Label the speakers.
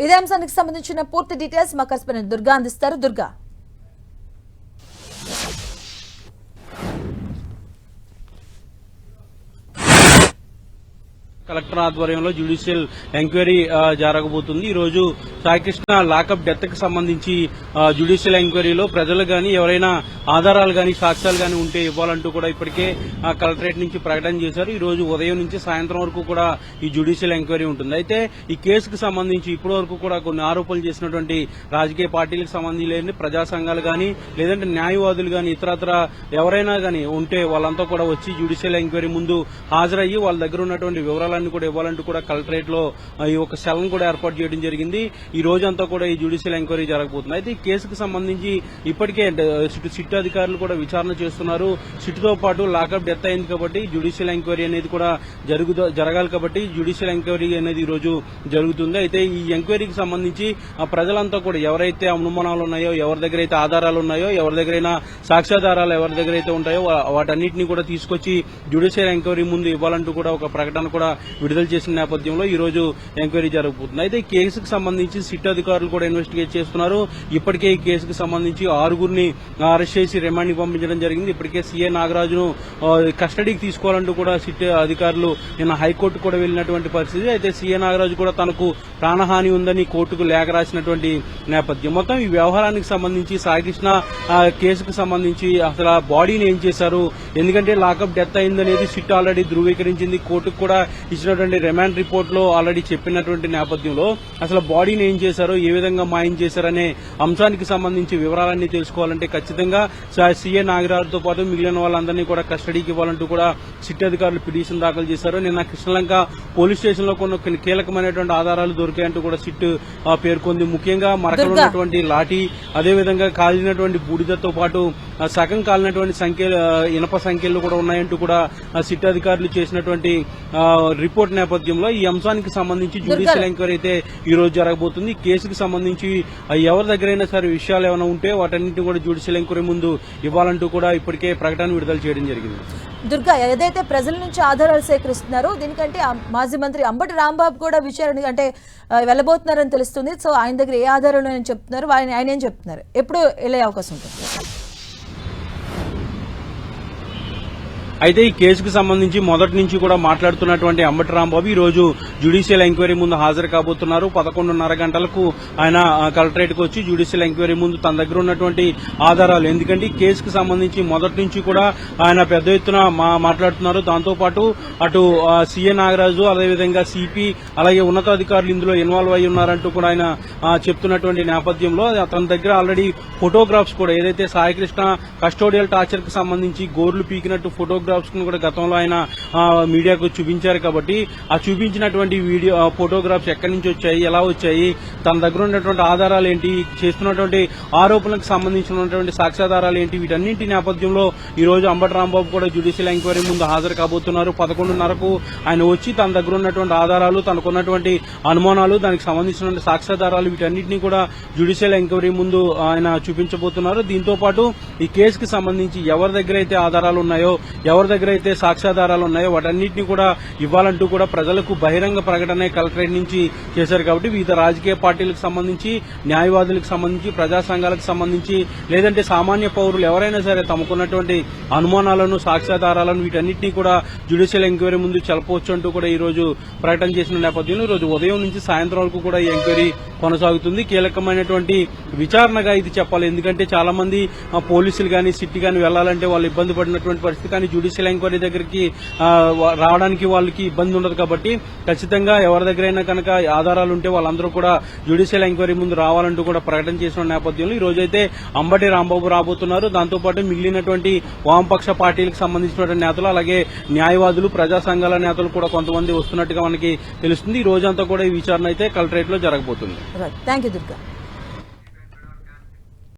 Speaker 1: ఇదే అంశానికి సంబంధించిన పూర్తి డీటెయిల్స్ మా కరెస్పాండెంట్ దుర్గా అందిస్తారు. దుర్గా,
Speaker 2: కలెక్టర్ ఆధ్వర్యంలో జ్యుడిషియల్ ఎంక్వైరీ జరగబోతుంది. ఈ రోజు సాయికృష్ణ లాకప్ డెత్ కి సంబంధించి జ్యుడిషియల్ ఎంక్వైరీలో ప్రజలు గాని ఎవరైనా ఆధారాలు గాని సాక్ష్యాలు గాని ఉంటే ఇవ్వాలంటూ కూడా ఇప్పటికే కలెక్టరేట్ నుంచి ప్రకటన చేశారు. ఈ రోజు ఉదయం నుంచి సాయంత్రం వరకు కూడా ఈ జ్యుడిషియల్ ఎంక్వైరీ ఉంటుంది. అయితే ఈ కేసుకు సంబంధించి ఇప్పటి వరకు కూడా కొన్ని ఆరోపణలు చేసినటువంటి రాజకీయ పార్టీలకు సంబంధించి లేని ప్రజా సంఘాలు గాని లేదంటే న్యాయవాదులు గాని ఇతరత్ర ఎవరైనా గాని ఉంటే వాళ్ళంతా కూడా వచ్చి జ్యుడిషియల్ ఎంక్వైరీ ముందు హాజరయ్యి వాళ్ళ దగ్గర ఉన్నటువంటి వివరాలు కూడా ఇవ్వాలంటూ కూడా కలెక్టరేట్ లో ఈ ఒక సెల్ కూడా ఏర్పాటు చేయడం జరిగింది. ఈ రోజంతా కూడా ఈ జ్యుడిషియల్ ఎంక్వైరీ జరగబోతుంది. అయితే ఈ కేసుకు సంబంధించి ఇప్పటికే సిట్ అధికారులు కూడా విచారణ చేస్తున్నారు. సిట్ తో పాటు లాకప్ డెత్ అయింది కాబట్టి జ్యుడిషియల్ ఎంక్వైరీ అనేది కూడా జరగాలి కాబట్టి జ్యుడిషియల్ ఎంక్వైరీ అనేది ఈ రోజు జరుగుతుంది. అయితే ఈ ఎంక్వైరీకి సంబంధించి ప్రజలంతా కూడా ఎవరైతే అనుమానాలు ఉన్నాయో, ఎవరి దగ్గర అయితే ఆధారాలు ఉన్నాయో, ఎవరి దగ్గరైనా సాక్ష్యాధారాలు ఎవరి దగ్గర అయితే ఉంటాయో వాటన్నిటిని కూడా తీసుకొచ్చి జ్యుడిషియల్ ఎంక్వైరీ ముందు ఇవ్వాలంటూ కూడా ఒక ప్రకటన కూడా విడుదల చేసిన నేపథ్యంలో ఈ రోజు ఎంక్వైరీ జరగబోతుంది. అయితే ఈ కేసుకు సంబంధించి సిట్ అధికారులు కూడా ఇన్వెస్టిగేట్ చేస్తున్నారు. ఇప్పటికే ఈ కేసుకు సంబంధించి 6గురిని అరెస్ట్ చేసి రిమాండ్ కి పంపించడం జరిగింది. ఇప్పటికే సీఏ నాగరాజును కస్టడీకి తీసుకోవాలంటూ కూడా సిట్ అధికారులు నిన్న హైకోర్టు కూడా వెళ్లినటువంటి పరిస్థితి. అయితే సీఏ నాగరాజు కూడా తనకు ప్రాణహాని ఉందని కోర్టుకు లేఖ రాసినటువంటి నేపథ్యం. మొత్తం ఈ వ్యవహారానికి సంబంధించి సాయికృష్ణ కేసుకు సంబంధించి అసలు ఆ బాడీని ఏం చేశారు, ఎందుకంటే లాకప్ డెత్ అయిందనేది సిట్ ఆల్రెడీ ధృవీకరించింది. కోర్టుకు కూడా ఇచ్చినటువంటి రిమాండ్ రిపోర్ట్ లో ఆల్రెడీ చెప్పినటువంటి నేపథ్యంలో అసలు బాడీని ఏం చేశారో, ఏ విధంగా మాయం చేశారనే అంశానికి సంబంధించి వివరాలన్నీ తెలుసుకోవాలంటే ఖచ్చితంగా సీఏ నాగరాజుతో పాటు మిగిలిన వాళ్ళందరినీ కూడా కస్టడీకి ఇవ్వాలంటూ కూడా సిట్ అధికారులు పిటిషన్ దాఖలు చేశారు. నిన్న కృష్ణలంక పోలీస్ స్టేషన్ లో కొన్ని కీలకమైనటువంటి ఆధారాలు దొరికాయంటూ కూడా సిట్ పేర్కొంది. ముఖ్యంగా మరకలు ఉన్నటువంటి లాఠీ, అదేవిధంగా కాలినటువంటి బూడిదతో పాటు సగం కాలినటువంటి ఇనప సంఖ్యలు కూడా ఉన్నాయంటూ కూడా సిట్ అధికారులు చేసినటువంటి రిపోర్ట్ నేపథ్యంలో ఈ అంశానికి సంబంధించి జ్యుడిషియల్ ఎంక్వైరీ అయితే ఈ రోజు జరగబోతుంది. కేసుకు సంబంధించి ఎవరి దగ్గరైనా సరే విషయాలు ఏమైనా ఉంటే వాటన్నింటినీ కూడా జ్యుడిషియల్ ఎంక్వైరీ ముందు ఇవ్వాలంటూ కూడా ఇప్పటికే ప్రకటన విడుదల చేయడం జరిగింది.
Speaker 1: దుర్గా, ఏదైతే ప్రజల నుంచి ఆధారాలు సేకరిస్తున్నారో దీనికంటే మాజీ మంత్రి అంబటి రాంబాబు కూడా విచారణ అంటే వెళ్లబోతున్నారని తెలుస్తుంది. సో ఆయన దగ్గర ఏ ఆధారాలు చెప్తున్నారు, ఆయన ఏం చెప్తున్నారు, ఎప్పుడు వెళ్ళే అవకాశం ఉంటుంది?
Speaker 2: అయితే ఈ కేసుకు సంబంధించి మొదటి నుంచి కూడా మాట్లాడుతున్నటువంటి అంబటి రాంబాబు ఈ రోజు జ్యుడిషియల్ ఎంక్వైరీ ముందు హాజరు కాబోతున్నారు. 11:30 గంటలకు ఆయన కలెక్టరేట్ కు వచ్చి జ్యుడిషియల్ ఎంక్వైరీ ముందు తన దగ్గర ఉన్నటువంటి ఆధారాలు, ఎందుకంటే ఈ కేసుకు సంబంధించి మొదటి నుంచి కూడా ఆయన పెద్ద ఎత్తున మాట్లాడుతున్నారు. దాంతోపాటు అటు సీఏ నాగరాజు, అదేవిధంగా సిపి, అలాగే ఉన్నతాధికారులు ఇందులో ఇన్వాల్వ్ అయి ఉన్నారంటూ కూడా ఆయన చెప్తున్నటువంటి నేపథ్యంలో తన దగ్గర ఆల్రెడీ ఫోటోగ్రాఫ్స్ కూడా ఏదైతే సాయికృష్ణ కస్టోడియల్ టార్చర్ కు సంబంధించి గోర్లు పీకినట్టు ఫోటోగ్రాఫ్స్ కూడా గతంలో ఆయన మీడియాకు చూపించారు. కాబట్టి ఆ చూపించినటువంటి ఫోటోగ్రాఫ్స్ ఎక్కడి నుంచి వచ్చాయి, ఎలా వచ్చాయి, తన దగ్గర ఉన్నటువంటి ఆధారాలు ఏంటి, చేస్తున్నటువంటి ఆరోపణలకు సంబంధించినటువంటి సాక్ష్యాధారాలు ఏంటి, వీటన్నింటి నేపథ్యంలో ఈ రోజు అంబటి రాంబాబు కూడా జ్యుడిషియల్ ఎంక్వైరీ ముందు హాజరు కాబోతున్నారు. 11:30కు ఆయన వచ్చి తన దగ్గర ఉన్నటువంటి ఆధారాలు, తనకున్నటువంటి అనుమానాలు, దానికి సంబంధించినటువంటి సాక్ష్యాధారాలు వీటన్నింటినీ కూడా జ్యుడిషియల్ ఎంక్వైరీ ముందు ఆయన చూపించబోతున్నారు. దీంతో పాటు ఈ కేసుకు సంబంధించి ఎవరి దగ్గర అయితే ఆధారాలు ఉన్నాయో, ఎవరి దగ్గర అయితే సాక్ష్యాధారాలు ఉన్నాయో వాటన్నిటిని కూడా ఇవ్వాలంటూ కూడా ప్రజలకు బహిరంగ ప్రకటన కలెక్టరేట్ నుంచి చేశారు. కాబట్టి వివిధ రాజకీయ పార్టీలకు సంబంధించి, న్యాయవాదులకు సంబంధించి, ప్రజా సంఘాలకు సంబంధించి, లేదంటే సామాన్య పౌరులు ఎవరైనా సరే తమకున్నటువంటి అనుమానాలను, సాక్ష్యాధారాలను వీటన్నిటినీ కూడా జ్యుడిషియల్ ఎంక్వైరీ ముందు చెలపవచ్చు అంటూ కూడా ఈ రోజు ప్రకటన చేసిన నేపథ్యంలో ఈ రోజు ఉదయం నుంచి సాయంత్రం వరకు కూడా ఈ ఎంక్వైరీ కొనసాగుతుంది. కీలకమైనటువంటి విచారణగా ఇది చెప్పాలి. ఎందుకంటే చాలా మంది పోలీసులు గాని, సిట్ గాని వెళ్లాలంటే వాళ్ళు ఇబ్బంది పడినటువంటి పరిస్థితి. కానీ జ్యుడిషియల్ ఎంక్వైరీ దగ్గరికి రావడానికి వాళ్ళకి ఇబ్బంది ఉండదు. కాబట్టి ఖచ్చితంగా ఎవరి దగ్గరైనా కనుక ఆధారాలు ఉంటే వాళ్ళందరూ కూడా జ్యుడిషియల్ ఎంక్వైరీ ముందు రావాలంటూ కూడా ప్రకటన చేసిన నేపథ్యంలో ఈ రోజైతే అంబటి రాంబాబు రాబోతున్నారు. దాంతోపాటు మిగిలినటువంటి వామపక్ష పార్టీలకు సంబంధించినటువంటి నేతలు, అలాగే న్యాయవాదులు, ప్రజా సంఘాల నేతలు కూడా కొంతమంది వస్తున్నట్టుగా మనకి తెలుస్తుంది. ఈ రోజంతా కూడా ఈ విచారణ అయితే కలెక్టరేట్ లో జరగబోతుంది.
Speaker 1: Thank you Durga.